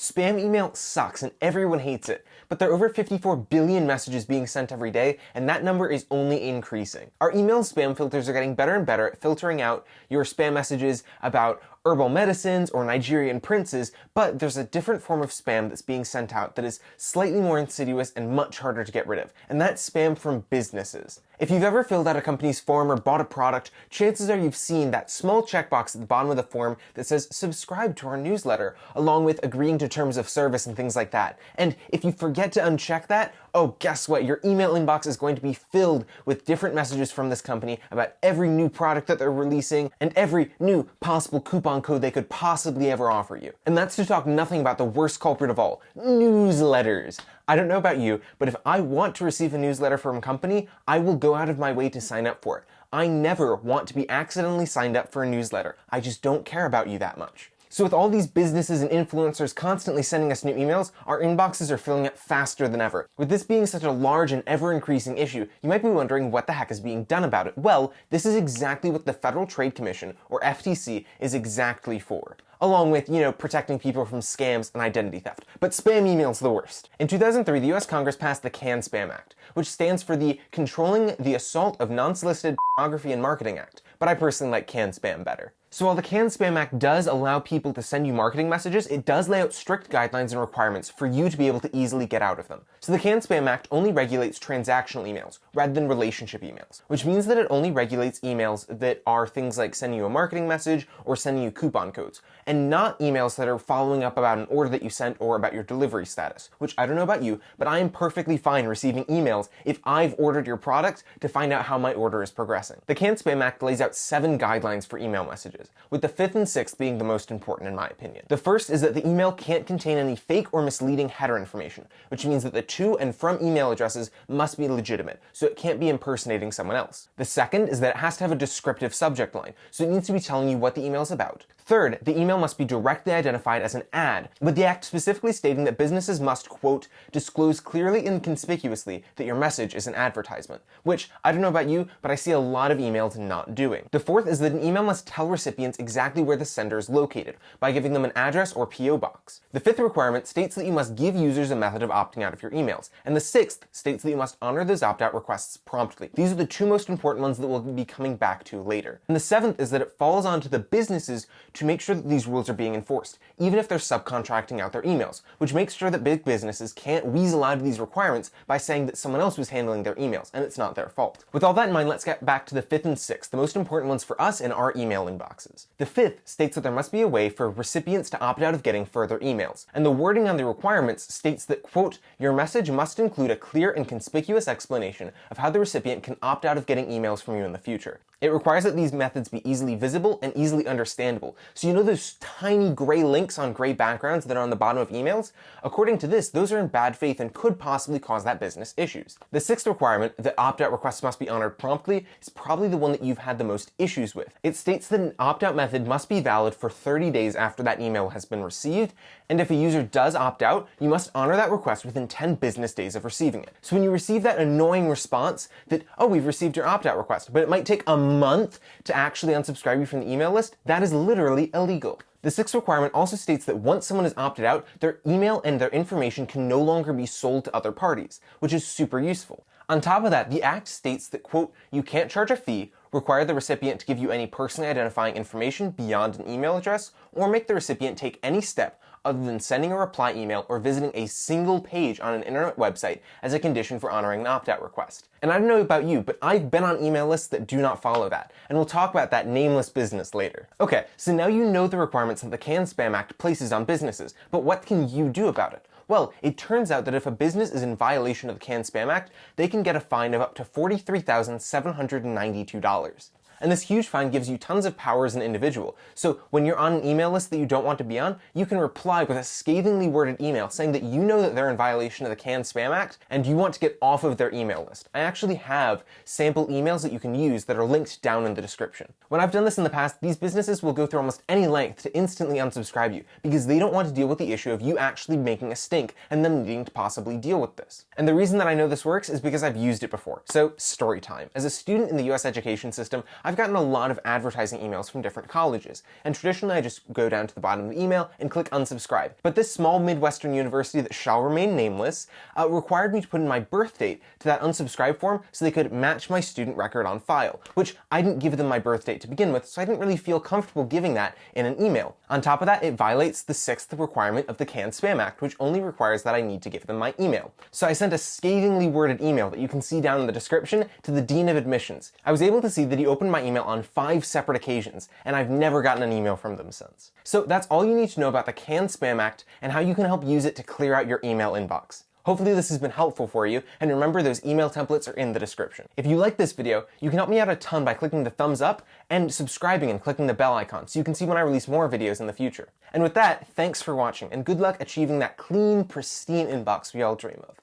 Spam email sucks and everyone hates it, but there are over 54 billion messages being sent every day, and that number is only increasing. Our email spam filters are getting better and better at filtering out your spam messages about herbal medicines or Nigerian princes, but there's a different form of spam that's being sent out that is slightly more insidious and much harder to get rid of, and that's spam from businesses. If you've ever filled out a company's form or bought a product, chances are you've seen that small checkbox at the bottom of the form that says subscribe to our newsletter, along with agreeing to terms of service and things like that. And if you forget to uncheck that, oh, guess what? Your email inbox is going to be filled with different messages from this company about every new product that they're releasing and every new possible coupon code they could possibly ever offer you. And that's to talk nothing about the worst culprit of all, newsletters. I don't know about you, but if I want to receive a newsletter from a company, I will go out of my way to sign up for it. I never want to be accidentally signed up for a newsletter. I just don't care about you that much. So with all these businesses and influencers constantly sending us new emails, our inboxes are filling up faster than ever. With this being such a large and ever-increasing issue, you might be wondering what the heck is being done about it. Well, this is exactly what the Federal Trade Commission, or FTC, is exactly for. Along with, protecting people from scams and identity theft. But spam email's the worst. In 2003, the US Congress passed the CAN-SPAM Act, which stands for the Controlling the Assault of Non-Solicited Pornography and Marketing Act, but I personally like CAN-SPAM better. So while the CAN-SPAM Act does allow people to send you marketing messages, it does lay out strict guidelines and requirements for you to be able to easily get out of them. So the CAN-SPAM Act only regulates transactional emails rather than relationship emails, which means that it only regulates emails that are things like sending you a marketing message or sending you coupon codes, and not emails that are following up about an order that you sent or about your delivery status, which I don't know about you, but I am perfectly fine receiving emails if I've ordered your product to find out how my order is progressing. The CAN-SPAM Act lays out 7 guidelines for email messages, with the 5th and 6th being the most important in my opinion. The first is that the email can't contain any fake or misleading header information, which means that the to and from email addresses must be legitimate, so it can't be impersonating someone else. The second is that it has to have a descriptive subject line, so it needs to be telling you what the email is about. Third, the email must be directly identified as an ad, with the act specifically stating that businesses must, quote, disclose clearly and conspicuously that your message is an advertisement, which, I don't know about you, but I see a lot of emails not doing. The fourth is that an email must tell recipients exactly where the sender is located, by giving them an address or PO box. The 5th requirement states that you must give users a method of opting out of your emails, and the 6th states that you must honor those opt-out requests promptly. These are the 2 most important ones that we'll be coming back to later. And the 7th is that it falls onto the businesses to make sure that these rules are being enforced, even if they're subcontracting out their emails, which makes sure that big businesses can't weasel out of these requirements by saying that someone else was handling their emails, and it's not their fault. With all that in mind, let's get back to the 5th and 6th, the most important ones for us in our email inboxes. The 5th states that there must be a way for recipients to opt out of getting further emails, and the wording on the requirements states that, quote, your message must include a clear and conspicuous explanation of how the recipient can opt out of getting emails from you in the future. It requires that these methods be easily visible and easily understandable. So you know those tiny gray links on gray backgrounds that are on the bottom of emails? According to this, those are in bad faith and could possibly cause that business issues. The 6th requirement, that opt-out requests must be honored promptly, is probably the one that you've had the most issues with. It states that an opt-out method must be valid for 30 days after that email has been received, and if a user does opt out, you must honor that request within 10 business days of receiving it. So when you receive that annoying response that, oh, we've received your opt-out request, but it might take a month to actually unsubscribe you from the email list, that is literally illegal. The 6th requirement also states that once someone is opted out, their email and their information can no longer be sold to other parties, which is super useful. On top of that, the Act states that, quote, you can't charge a fee, require the recipient to give you any personally identifying information beyond an email address, or make the recipient take any step other than sending a reply email or visiting a single page on an internet website as a condition for honoring an opt-out request. And I don't know about you, but I've been on email lists that do not follow that, and we'll talk about that nameless business later. Okay, so now you know the requirements that the CAN-SPAM Act places on businesses, but what can you do about it? Well, it turns out that if a business is in violation of the CAN-SPAM Act, they can get a fine of up to $43,792. And this huge fine gives you tons of power as an individual. So when you're on an email list that you don't want to be on, you can reply with a scathingly worded email saying that you know that they're in violation of the CAN-SPAM Act and you want to get off of their email list. I actually have sample emails that you can use that are linked down in the description. When I've done this in the past, these businesses will go through almost any length to instantly unsubscribe you because they don't want to deal with the issue of you actually making a stink and them needing to possibly deal with this. And the reason that I know this works is because I've used it before. So story time. As a student in the US education system, I I've gotten a lot of advertising emails from different colleges, and traditionally I just go down to the bottom of the email and click unsubscribe. But this small Midwestern university that shall remain nameless required me to put in my birth date to that unsubscribe form so they could match my student record on file, which I didn't give them my birth date to begin with, so I didn't really feel comfortable giving that in an email. On top of that, it violates the 6th requirement of the Canned Spam Act, which only requires that I need to give them my email. So I sent a scathingly worded email that you can see down in the description to the Dean of Admissions. I was able to see that he opened my email on 5 separate occasions, and I've never gotten an email from them since. So that's all you need to know about the Canned Spam Act and how you can help use it to clear out your email inbox. Hopefully this has been helpful for you, and remember, those email templates are in the description. If you like this video, you can help me out a ton by clicking the thumbs up and subscribing and clicking the bell icon so you can see when I release more videos in the future. And with that, thanks for watching, and good luck achieving that clean, pristine inbox we all dream of.